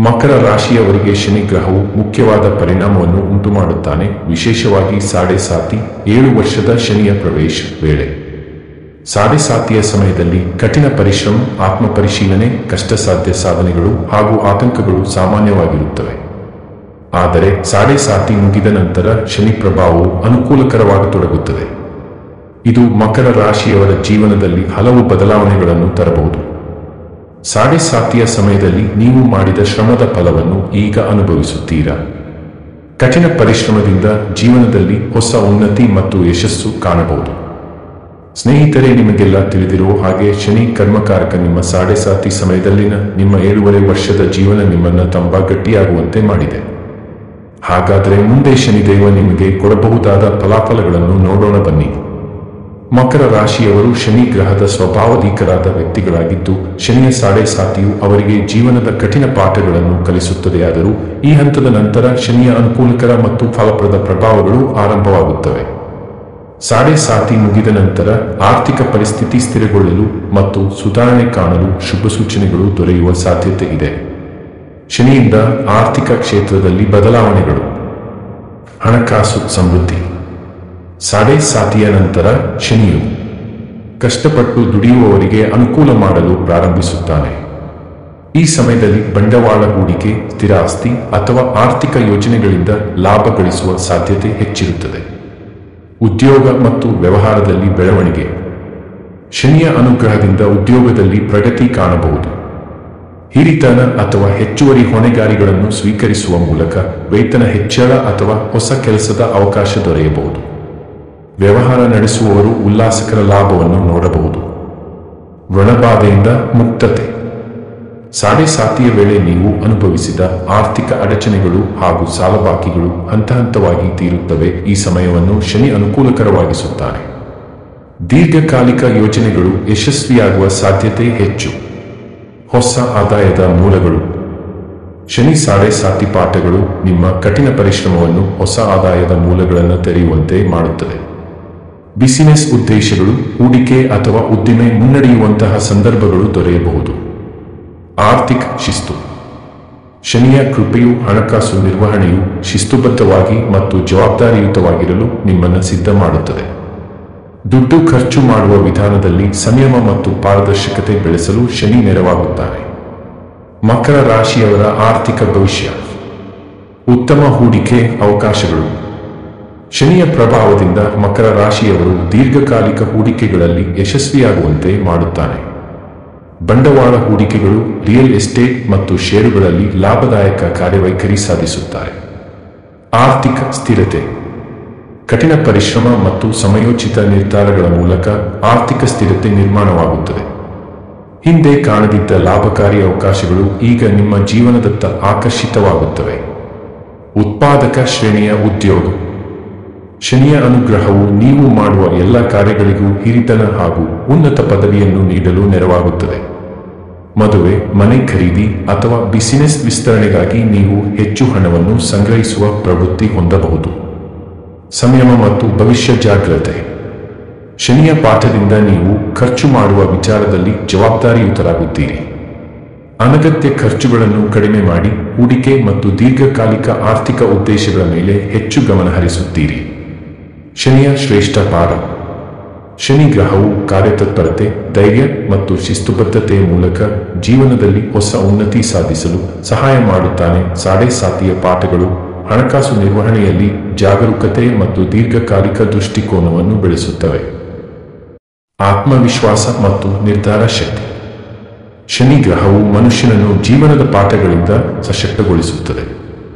ಮಕರ ರಾಶಿಯವರಿಗೆ ಶನಿ ಗ್ರಹವು ಮುಖ್ಯವಾದ ಪರಿಣಾಮವನ್ನು ಉಂಟುಮಾಡುತ್ತಾನೆ, ವಿಶೇಷವಾಗಿ ಸಾಡೆ ಸಾತಿ 7 ವರ್ಷದ ಶನಿಯ ಪ್ರವೇಶ ವೇಳೆ. ಸಾಡೆ ಸಾತಿಯ ಸಮಯದಲ್ಲಿ ಕಠಿಣ ಪರಿಶ್ರಮ, ಆತ್ಮಪರಿಶೀಲನೆ, ಕಷ್ಟಸಾಧ್ಯ ಸಾಧನೆಗಳು ಹಾಗೂ ಆತಂಕಗಳು ಸಾಮಾನ್ಯವಾಗಿರುತ್ತವೆ. ಆದರೆ ಸಾಡೆ ಸಾತಿ ಮುಗಿದ ನಂತರ ಶನಿ ಪ್ರಭಾವವು ಅನುಕೂಲಕರವಾಗತೊಡಗುತ್ತದೆ. ಇದು ಮಕರ ರಾಶಿಯವರ ಜೀವನದಲ್ಲಿ ಹಲವು ಬದಲಾವಣೆಗಳನ್ನು ತರಬಹುದು. ಸಾಡೆ ಸಾತಿಯ ಸಮಯದಲ್ಲಿ ನೀವು ಮಾಡಿದ ಶ್ರಮದ ಫಲವನ್ನು ಈಗ ಅನುಭವಿಸುತ್ತೀರಾ. ಕಠಿಣ ಪರಿಶ್ರಮದಿಂದ ಜೀವನದಲ್ಲಿ ಹೊಸ ಉನ್ನತಿ ಮತ್ತು ಯಶಸ್ಸು ಕಾಣಬಹುದು. ಸ್ನೇಹಿತರೆ, ನಿಮಗೆಲ್ಲ ತಿಳಿದಿರುವ ಹಾಗೆ ಶನಿ ಕರ್ಮಕಾರಕ. ನಿಮ್ಮ ಸಾಡೆ ಸಾತಿ ಸಮಯದಲ್ಲಿನ ನಿಮ್ಮ 7.5 ವರ್ಷದ ಜೀವನ ನಿಮ್ಮನ್ನು ತುಂಬ ಗಟ್ಟಿಯಾಗುವಂತೆ ಮಾಡಿದೆ. ಹಾಗಾದರೆ ಮುಂದೆ ಶನಿದೇವ ನಿಮಗೆ ಕೊಡಬಹುದಾದ ಫಲಾಫಲಗಳನ್ನು ನೋಡೋಣ ಬನ್ನಿ. ಮಕರ ರಾಶಿಯವರು ಶನಿ ಗ್ರಹದ ಸ್ವಭಾವಧೀಕರಾದ ವ್ಯಕ್ತಿಗಳಾಗಿದ್ದು, ಶನಿಯ ಸಾಡೆ ಸಾತಿಯು ಅವರಿಗೆ ಜೀವನದ ಕಠಿಣ ಪಾಠಗಳನ್ನು ಕಲಿಸುತ್ತದೆಯಾದರೂ ಈ ಹಂತದ ನಂತರ ಶನಿಯ ಅನುಕೂಲಕರ ಮತ್ತು ಫಲಪ್ರದ ಪ್ರಭಾವಗಳು ಆರಂಭವಾಗುತ್ತವೆ. ಸಾಡೆ ಸಾತಿ ಮುಗಿದ ನಂತರ ಆರ್ಥಿಕ ಪರಿಸ್ಥಿತಿ ಸ್ಥಿರಗೊಳ್ಳಲು ಮತ್ತು ಸುಧಾರಣೆ ಕಾಣಲು ಶುಭ ಸೂಚನೆಗಳು ದೊರೆಯುವ ಸಾಧ್ಯತೆ ಇದೆ. ಶನಿಯಿಂದ ಆರ್ಥಿಕ ಕ್ಷೇತ್ರದಲ್ಲಿ ಬದಲಾವಣೆಗಳು, ಹಣಕಾಸು ಸಮೃದ್ಧಿ. ಸಾಡೆ ಸಾತಿಯ ನಂತರ ಶನಿಯು ಕಷ್ಟಪಟ್ಟು ದುಡಿಯುವವರಿಗೆ ಅನುಕೂಲ ಮಾಡಲು ಪ್ರಾರಂಭಿಸುತ್ತಾನೆ. ಈ ಸಮಯದಲ್ಲಿ ಬಂಡವಾಳ ಹೂಡಿಕೆ, ಸ್ಥಿರ ಆಸ್ತಿ ಅಥವಾ ಆರ್ಥಿಕ ಯೋಜನೆಗಳಿಂದ ಲಾಭ ಗಳಿಸುವ ಸಾಧ್ಯತೆ ಹೆಚ್ಚಿರುತ್ತದೆ. ಉದ್ಯೋಗ ಮತ್ತು ವ್ಯವಹಾರದಲ್ಲಿ ಬೆಳವಣಿಗೆ. ಶನಿಯ ಅನುಗ್ರಹದಿಂದ ಉದ್ಯೋಗದಲ್ಲಿ ಪ್ರಗತಿ ಕಾಣಬಹುದು. ಹಿರಿತನ ಅಥವಾ ಹೆಚ್ಚುವರಿ ಹೊಣೆಗಾರಿಗಳನ್ನು ಸ್ವೀಕರಿಸುವ ಮೂಲಕ ವೇತನ ಹೆಚ್ಚಳ ಅಥವಾ ಹೊಸ ಕೆಲಸದ ಅವಕಾಶ ದೊರೆಯಬಹುದು. ವ್ಯವಹಾರ ನಡೆಸುವವರು ಉಲ್ಲಾಸಕರ ಲಾಭವನ್ನು ನೋಡಬಹುದು. ಋಣಬಾಧೆಯಿಂದ ಮುಕ್ತತೆ. ಸಾಡೆ ಸಾತಿಯ ವೇಳೆ ನೀವು ಅನುಭವಿಸಿದ ಆರ್ಥಿಕ ಅಡಚಣೆಗಳು ಹಾಗೂ ಸಾಲಬಾಕಿಗಳು ಹಂತ ಹಂತವಾಗಿ ತೀರುತ್ತವೆ. ಈ ಸಮಯವನ್ನು ಶನಿ ಅನುಕೂಲಕರವಾಗಿಸುತ್ತಾನೆ. ದೀರ್ಘಕಾಲಿಕ ಯೋಜನೆಗಳು ಯಶಸ್ವಿಯಾಗುವ ಸಾಧ್ಯತೆ ಹೆಚ್ಚು. ಹೊಸ ಆದಾಯದ ಮೂಲಗಳು. ಶನಿ ಸಾಡೆ ಸಾತಿ ಪಾಠಗಳು ನಿಮ್ಮ ಕಠಿಣ ಪರಿಶ್ರಮವನ್ನು ಹೊಸ ಆದಾಯದ ಮೂಲಗಳನ್ನು ತೆರೆಯುವಂತೆ ಮಾಡುತ್ತದೆ. ಬಿಸಿನೆಸ್ ಉದ್ದೇಶಗಳು, ಹೂಡಿಕೆ ಅಥವಾ ಉದ್ದಿಮೆ ಮುನ್ನಡೆಯುವಂತಹ ಸಂದರ್ಭಗಳು ದೊರೆಯಬಹುದು. ಆರ್ಥಿಕ ಶಿಸ್ತು. ಶನಿಯ ಕೃಪೆಯು ಹಣಕಾಸು ನಿರ್ವಹಣೆಯು ಶಿಸ್ತುಬದ್ಧವಾಗಿ ಮತ್ತು ಜವಾಬ್ದಾರಿಯುತವಾಗಿರಲು ನಿಮ್ಮನ್ನು ಸಿದ್ಧ ಮಾಡುತ್ತದೆ. ದುಡ್ಡು ಖರ್ಚು ಮಾಡುವ ವಿಧಾನದಲ್ಲಿ ಸಂಯಮ ಮತ್ತು ಪಾರದರ್ಶಕತೆ ಬೆಳೆಸಲು ಶನಿ ನೆರವಾಗುತ್ತಾನೆ. ಮಕರ ರಾಶಿಯವರ ಆರ್ಥಿಕ ಭವಿಷ್ಯ. ಉತ್ತಮ ಹೂಡಿಕೆ ಅವಕಾಶಗಳು. ಶನಿಯ ಪ್ರಭಾವದಿಂದ ಮಕರ ರಾಶಿಯವರು ದೀರ್ಘಕಾಲಿಕ ಹೂಡಿಕೆಗಳಲ್ಲಿ ಯಶಸ್ವಿಯಾಗುವಂತೆ ಮಾಡುತ್ತಾನೆ. ಬಂಡವಾಳ ಹೂಡಿಕೆಗಳು, ರಿಯಲ್ ಎಸ್ಟೇಟ್ ಮತ್ತು ಷೇರುಗಳಲ್ಲಿ ಲಾಭದಾಯಕ ಕಾರ್ಯವೈಖರಿ ಸಾಧಿಸುತ್ತಾರೆ. ಆರ್ಥಿಕ ಸ್ಥಿರತೆ. ಕಠಿಣ ಪರಿಶ್ರಮ ಮತ್ತು ಸಮಯೋಚಿತ ನಿರ್ಧಾರಗಳ ಮೂಲಕ ಆರ್ಥಿಕ ಸ್ಥಿರತೆ ನಿರ್ಮಾಣವಾಗುತ್ತದೆ. ಹಿಂದೆ ಕಾಣದಿದ್ದ ಲಾಭಕಾರಿ ಅವಕಾಶಗಳು ಈಗ ನಿಮ್ಮ ಜೀವನದತ್ತ ಆಕರ್ಷಿತವಾಗುತ್ತವೆ. ಉತ್ಪಾದಕ ಶ್ರೇಣಿಯ ಉದ್ಯೋಗ. ಶನಿಯ ಅನುಗ್ರಹವು ನೀವು ಮಾಡುವ ಎಲ್ಲ ಕಾರ್ಯಗಳಿಗೂ ಹಿರಿತನ ಹಾಗೂ ಉನ್ನತ ಪದವಿಯನ್ನು ನೀಡಲು ನೆರವಾಗುತ್ತದೆ. ಮದುವೆ, ಮನೆ ಖರೀದಿ ಅಥವಾ ಬಿಸಿನೆಸ್ ವಿಸ್ತರಣೆಗಾಗಿ ನೀವು ಹೆಚ್ಚು ಹಣವನ್ನು ಸಂಗ್ರಹಿಸುವ ಪ್ರವೃತ್ತಿ ಹೊಂದಬಹುದು. ಸಂಯಮ ಮತ್ತು ಭವಿಷ್ಯ ಜಾಗ್ರತೆ. ಶನಿಯ ಪಾಠದಿಂದ ನೀವು ಖರ್ಚು ಮಾಡುವ ವಿಚಾರದಲ್ಲಿ ಜವಾಬ್ದಾರಿಯುತರಾಗುತ್ತೀರಿ. ಅನಗತ್ಯ ಖರ್ಚುಗಳನ್ನು ಕಡಿಮೆ ಮಾಡಿ ಹೂಡಿಕೆ ಮತ್ತು ದೀರ್ಘಕಾಲಿಕ ಆರ್ಥಿಕ ಉದ್ದೇಶಗಳ ಮೇಲೆ ಹೆಚ್ಚು ಗಮನ ಹರಿಸುತ್ತೀರಿ. ಶನಿಯ ಶ್ರೇಷ್ಠ ಪಾಠ. ಶನಿ ಗ್ರಹವು ಕಾರ್ಯತತ್ಪರತೆ, ಧೈರ್ಯ ಮತ್ತು ಶಿಸ್ತುಬದ್ಧತೆಯ ಮೂಲಕ ಜೀವನದಲ್ಲಿ ಹೊಸ ಉನ್ನತಿ ಸಾಧಿಸಲು ಸಹಾಯ ಮಾಡುತ್ತಾನೆ. ಸಾಡೆ ಸಾತಿಯ ಪಾಠಗಳು ಹಣಕಾಸು ನಿರ್ವಹಣೆಯಲ್ಲಿ ಜಾಗರೂಕತೆ ಮತ್ತು ದೀರ್ಘಕಾಲಿಕ ದೃಷ್ಟಿಕೋನವನ್ನು ಬೆಳೆಸುತ್ತವೆ. ಆತ್ಮವಿಶ್ವಾಸ ಮತ್ತು ನಿರ್ಧಾರ ಶಕ್ತಿ. ಶನಿ ಗ್ರಹವು ಮನುಷ್ಯನನ್ನು ಜೀವನದ ಪಾಠಗಳಿಂದ ಸಶಕ್ತಗೊಳಿಸುತ್ತದೆ.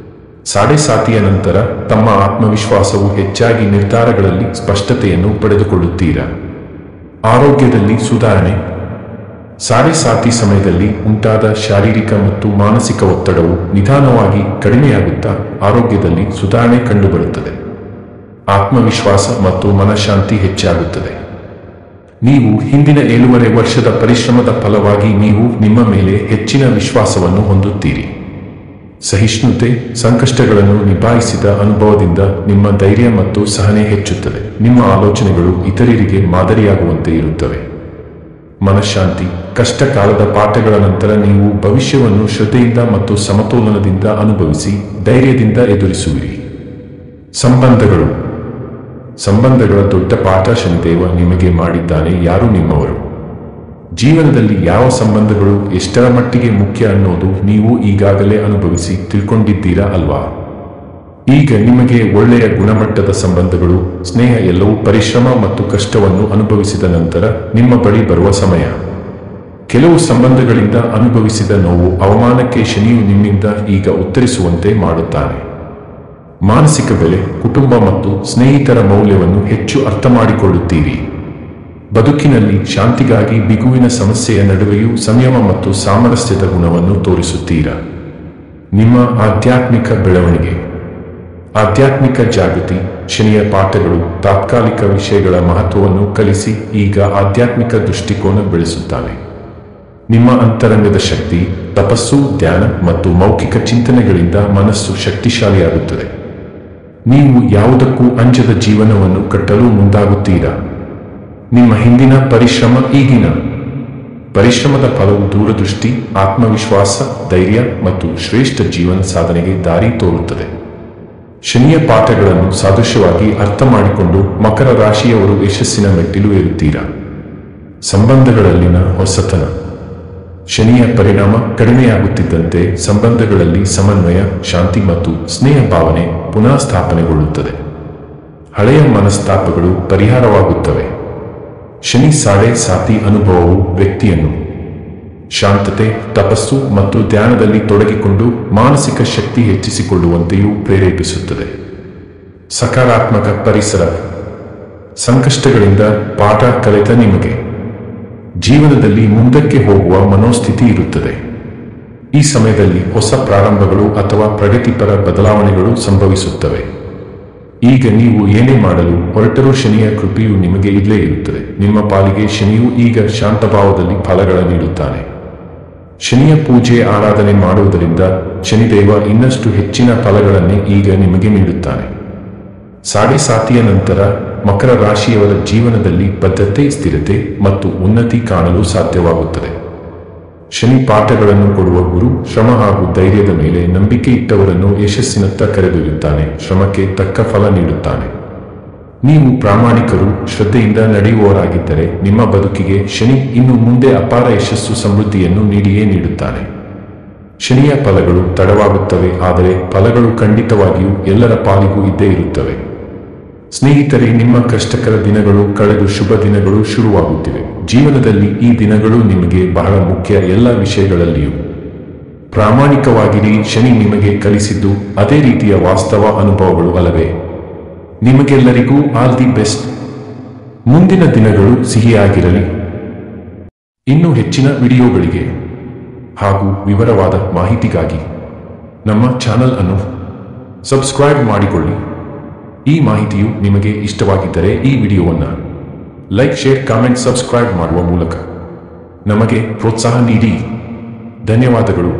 ಸಾಡೆ ಸಾತಿಯ ನಂತರ ತಮ್ಮ ಆತ್ಮವಿಶ್ವಾಸವು ಹೆಚ್ಚಾಗಿ ನಿರ್ಧಾರಗಳಲ್ಲಿ ಸ್ಪಷ್ಟತೆಯನ್ನು ಪಡೆದುಕೊಳ್ಳುತ್ತೀರಾ. ಆರೋಗ್ಯದಲ್ಲಿ ಸುಧಾರಣೆ. ಸಾಡೆ ಸಾತಿ ಸಮಯದಲ್ಲಿ ಉಂಟಾದ ಶಾರೀರಿಕ ಮತ್ತು ಮಾನಸಿಕ ಒತ್ತಡವು ನಿಧಾನವಾಗಿ ಕಡಿಮೆಯಾಗುತ್ತಾ ಆರೋಗ್ಯದಲ್ಲಿ ಸುಧಾರಣೆ ಕಂಡುಬರುತ್ತದೆ. ಆತ್ಮವಿಶ್ವಾಸ ಮತ್ತು ಮನಃಶಾಂತಿ ಹೆಚ್ಚಾಗುತ್ತದೆ. ನೀವು ಹಿಂದಿನ 7.5 ವರ್ಷದ ಪರಿಶ್ರಮದ ಫಲವಾಗಿ ನೀವು ನಿಮ್ಮ ಮೇಲೆ ಹೆಚ್ಚಿನ ವಿಶ್ವಾಸವನ್ನು ಹೊಂದುತ್ತೀರಿ. ಸಹಿಷ್ಣುತೆ. ಸಂಕಷ್ಟಗಳನ್ನು ನಿಭಾಯಿಸಿದ ಅನುಭವದಿಂದ ನಿಮ್ಮ ಧೈರ್ಯ ಮತ್ತು ಸಹನೆ ಹೆಚ್ಚುತ್ತದೆ. ನಿಮ್ಮ ಆಲೋಚನೆಗಳು ಇತರರಿಗೆ ಮಾದರಿಯಾಗುವಂತೆ ಇರುತ್ತವೆ. ಮನಃಶಾಂತಿ. ಕಷ್ಟಕಾಲದ ಪಾಠಗಳ ನಂತರ ನೀವು ಭವಿಷ್ಯವನ್ನು ಶ್ರದ್ಧೆಯಿಂದ ಮತ್ತು ಸಮತೋಲನದಿಂದ ಅನುಭವಿಸಿ ಧೈರ್ಯದಿಂದ ಎದುರಿಸುವಿರಿ. ಸಂಬಂಧಗಳ ದೊಡ್ಡ ಪಾಠ ಶನಿದೇವ ನಿಮಗೆ ಮಾಡಿದ್ದಾನೆ. ಯಾರು ನಿಮ್ಮವರು, ಜೀವನದಲ್ಲಿ ಯಾವ ಸಂಬಂಧಗಳು ಎಷ್ಟರ ಮಟ್ಟಿಗೆ ಮುಖ್ಯ ಅನ್ನೋದು ನೀವು ಈಗಾಗಲೇ ಅನುಭವಿಸಿ ತಿಳ್ಕೊಂಡಿದ್ದೀರಾ ಅಲ್ವಾ? ಈಗ ನಿಮಗೆ ಒಳ್ಳೆಯ ಗುಣಮಟ್ಟದ ಸಂಬಂಧಗಳು, ಸ್ನೇಹ ಎಲ್ಲವೂ ಪರಿಶ್ರಮ ಮತ್ತು ಕಷ್ಟವನ್ನು ಅನುಭವಿಸಿದ ನಂತರ ನಿಮ್ಮ ಬಳಿ ಬರುವ ಸಮಯ. ಕೆಲವು ಸಂಬಂಧಗಳಿಂದ ಅನುಭವಿಸಿದ ನೋವು, ಅವಮಾನಕ್ಕೆ ಶನಿಯು ನಿಮ್ಮಿಂದ ಈಗ ಉತ್ತರಿಸುವಂತೆ ಮಾಡುತ್ತಾನೆ. ಮಾನಸಿಕ ಬೆಲೆ, ಕುಟುಂಬ ಮತ್ತು ಸ್ನೇಹಿತರ ಮೌಲ್ಯವನ್ನು ಹೆಚ್ಚು ಅರ್ಥಮಾಡಿಕೊಳ್ಳುತ್ತೀರಿ. ಬದುಕಿನಲ್ಲಿ ಶಾಂತಿಗಾಗಿ ಬಿಗುವಿನ ಸಮಸ್ಯೆಯ ನಡುವೆಯೂ ಸಂಯಮ ಮತ್ತು ಸಾಮರಸ್ಯದ ಗುಣವನ್ನು ತೋರಿಸುತ್ತೀರಾ. ನಿಮ್ಮ ಆಧ್ಯಾತ್ಮಿಕ ಬೆಳವಣಿಗೆ, ಆಧ್ಯಾತ್ಮಿಕ ಜಾಗೃತಿ. ಶನಿಯ ಪಾಠಗಳು ತಾತ್ಕಾಲಿಕ ವಿಷಯಗಳ ಮಹತ್ವವನ್ನು ಕಲಿಸಿ ಈಗ ಆಧ್ಯಾತ್ಮಿಕ ದೃಷ್ಟಿಕೋನ ಬೆಳೆಸುತ್ತಾನೆ. ನಿಮ್ಮ ಅಂತರಂಗದ ಶಕ್ತಿ, ತಪಸ್ಸು, ಧ್ಯಾನ ಮತ್ತು ಮೌಖಿಕ ಚಿಂತನೆಗಳಿಂದ ಮನಸ್ಸು ಶಕ್ತಿಶಾಲಿಯಾಗುತ್ತದೆ. ನೀವು ಯಾವುದಕ್ಕೂ ಅಂಜದ ಜೀವನವನ್ನು ಕಟ್ಟಲು ಮುಂದಾಗುತ್ತೀರಾ. ನಿಮ್ಮ ಹಿಂದಿನ ಪರಿಶ್ರಮ ಈಗಿನ ಪರಿಶ್ರಮದ ಫಲವು ದೂರದೃಷ್ಟಿ, ಆತ್ಮವಿಶ್ವಾಸ, ಧೈರ್ಯ ಮತ್ತು ಶ್ರೇಷ್ಠ ಜೀವನ ಸಾಧನೆಗೆ ದಾರಿ ತೋರುತ್ತದೆ. ಶನಿಯ ಪಾಠಗಳನ್ನು ಸಾದೃಶ್ಯವಾಗಿ ಅರ್ಥ ಮಾಡಿಕೊಂಡು ಮಕರ ರಾಶಿಯವರು ಯಶಸ್ಸಿನ ಮೆಟ್ಟಿಲು ಏರುತ್ತೀರಾ. ಸಂಬಂಧಗಳಲ್ಲಿನ ಹೊಸತನ. ಶನಿಯ ಪರಿಣಾಮ ಕಡಿಮೆಯಾಗುತ್ತಿದ್ದಂತೆ ಸಂಬಂಧಗಳಲ್ಲಿ ಸಮನ್ವಯ, ಶಾಂತಿ ಮತ್ತು ಸ್ನೇಹ ಭಾವನೆ ಪುನಃ ಸ್ಥಾಪನೆಗೊಳ್ಳುತ್ತದೆ. ಹಳೆಯ ಮನಸ್ತಾಪಗಳು ಪರಿಹಾರವಾಗುತ್ತವೆ. ಶನಿ ಸಾಡೆ ಸಾತಿ ಅನುಭವವು ವ್ಯಕ್ತಿಯನ್ನು ಶಾಂತತೆ, ತಪಸ್ಸು ಮತ್ತು ಧ್ಯಾನದಲ್ಲಿ ತೊಡಗಿಕೊಂಡು ಮಾನಸಿಕ ಶಕ್ತಿ ಹೆಚ್ಚಿಸಿಕೊಳ್ಳುವಂತೆಯೂ ಪ್ರೇರೇಪಿಸುತ್ತದೆ. ಸಕಾರಾತ್ಮಕ ಪರಿಸರ. ಸಂಕಷ್ಟಗಳಿಂದ ಪಾಠ ಕಲಿತ ನಿಮಗೆ ಜೀವನದಲ್ಲಿ ಮುಂದಕ್ಕೆ ಹೋಗುವ ಮನೋಸ್ಥಿತಿ ಇರುತ್ತದೆ. ಈ ಸಮಯದಲ್ಲಿ ಹೊಸ ಪ್ರಾರಂಭಗಳು ಅಥವಾ ಪ್ರಗತಿಪರ ಬದಲಾವಣೆಗಳು ಸಂಭವಿಸುತ್ತವೆ. ಈಗ ನೀವು ಏನೇ ಮಾಡಲು ಹೊರಟರೂ ಶನಿಯ ಕೃಪೆಯು ನಿಮಗೆ ಇಲ್ಲೇ ಇರುತ್ತದೆ. ನಿಮ್ಮ ಪಾಲಿಗೆ ಶನಿಯು ಈಗ ಶಾಂತಭಾವದಲ್ಲಿ ಫಲಗಳ ನೀಡುತ್ತಾನೆ. ಶನಿಯ ಪೂಜೆ ಆರಾಧನೆ ಮಾಡುವುದರಿಂದ ಶನಿದೇವ ಇನ್ನಷ್ಟು ಹೆಚ್ಚಿನ ಫಲಗಳನ್ನೇ ಈಗ ನಿಮಗೆ ನೀಡುತ್ತಾನೆ. ಸಾಡೆ ಸಾತಿಯ ನಂತರ ಮಕರ ರಾಶಿಯವರ ಜೀವನದಲ್ಲಿ ಬದ್ಧತೆ, ಸ್ಥಿರತೆ ಮತ್ತು ಉನ್ನತಿ ಕಾಣಲು ಸಾಧ್ಯವಾಗುತ್ತದೆ. ಶನಿ ಪಾಠಗಳನ್ನು ಕೊಡುವ ಗುರು, ಶ್ರಮ ಹಾಗೂ ಧೈರ್ಯದ ಮೇಲೆ ನಂಬಿಕೆ ಇಟ್ಟವರನ್ನು ಯಶಸ್ಸಿನತ್ತ ಕರೆದೊಯ್ಯುತ್ತಾನೆ. ಶ್ರಮಕ್ಕೆ ತಕ್ಕ ಫಲ ನೀಡುತ್ತಾನೆ. ನೀವು ಪ್ರಾಮಾಣಿಕರು, ಶ್ರದ್ಧೆಯಿಂದ ನಡೆಯುವವರಾಗಿದ್ದರೆ ನಿಮ್ಮ ಬದುಕಿಗೆ ಶನಿ ಇನ್ನು ಮುಂದೆ ಅಪಾರ ಯಶಸ್ಸು, ಸಮೃದ್ಧಿಯನ್ನು ನೀಡಿಯೇ ನೀಡುತ್ತಾನೆ. ಶನಿಯ ಫಲಗಳು ತಡವಾಗುತ್ತವೆ, ಆದರೆ ಫಲಗಳು ಖಂಡಿತವಾಗಿಯೂ ಎಲ್ಲರ ಪಾಲಿಗೂ ಇದ್ದೇ ಇರುತ್ತವೆ. ಸ್ನೇಹಿತರೆ, ನಿಮ್ಮ ಕಷ್ಟಕರ ದಿನಗಳು ಕಳೆದು ಶುಭ ದಿನಗಳು ಶುರುವಾಗುತ್ತಿವೆ. ಜೀವನದಲ್ಲಿ ಈ ದಿನಗಳು ನಿಮಗೆ ಬಹಳ ಮುಖ್ಯ. ಎಲ್ಲ ವಿಷಯಗಳಲ್ಲಿಯೂ ಪ್ರಾಮಾಣಿಕವಾಗಿರಿ. ಶನಿ ನಿಮಗೆ ಕಲಿಸಿದ್ದು ಅದೇ ರೀತಿಯ ವಾಸ್ತವ ಅನುಭವಗಳು ಅಲ್ಲವೇ? ನಿಮಗೆಲ್ಲರಿಗೂ ಆಲ್ ದಿ ಬೆಸ್ಟ್. ಮುಂದಿನ ದಿನಗಳು ಸಿಹಿಯಾಗಿರಲಿ. ಇನ್ನೂ ಹೆಚ್ಚಿನ ವಿಡಿಯೋಗಳಿಗೆ ಹಾಗೂ ವಿವರವಾದ ಮಾಹಿತಿಗಾಗಿ ನಮ್ಮ ಚಾನಲ್ ಅನ್ನು ಸಬ್ಸ್ಕ್ರೈಬ್ ಮಾಡಿಕೊಳ್ಳಿ. ಈ ಮಾಹಿತಿಯು ನಿಮಗೆ ಇಷ್ಟವಾಗಿದ್ದರೆ ಈ ವಿಡಿಯೋವನ್ನು ಲೈಕ್, ಶೇರ್, ಕಾಮೆಂಟ್, ಸಬ್ಸ್ಕ್ರೈಬ್ ಮಾಡುವ ಮೂಲಕ ನಮಗೆ ಪ್ರೋತ್ಸಾಹ ನೀಡಿ. ಧನ್ಯವಾದಗಳು.